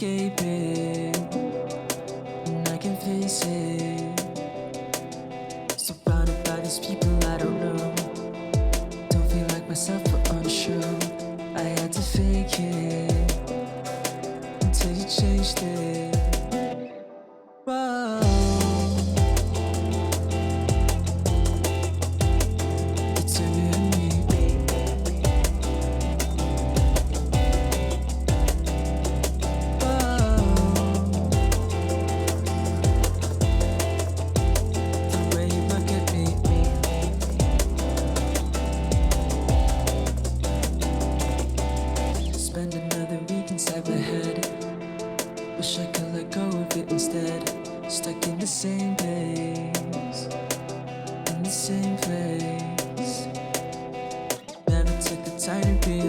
escape it, and I can face it. Surrounded by these people I don't know. Don't feel like myself or unsure. I had to fake it until you changed it. Whoa. You turned me on me. Whoa. The way you look at me. Spend another week inside my head. Wish I could let go of it instead. Stuck in the same place, in the same place. Never took the time to be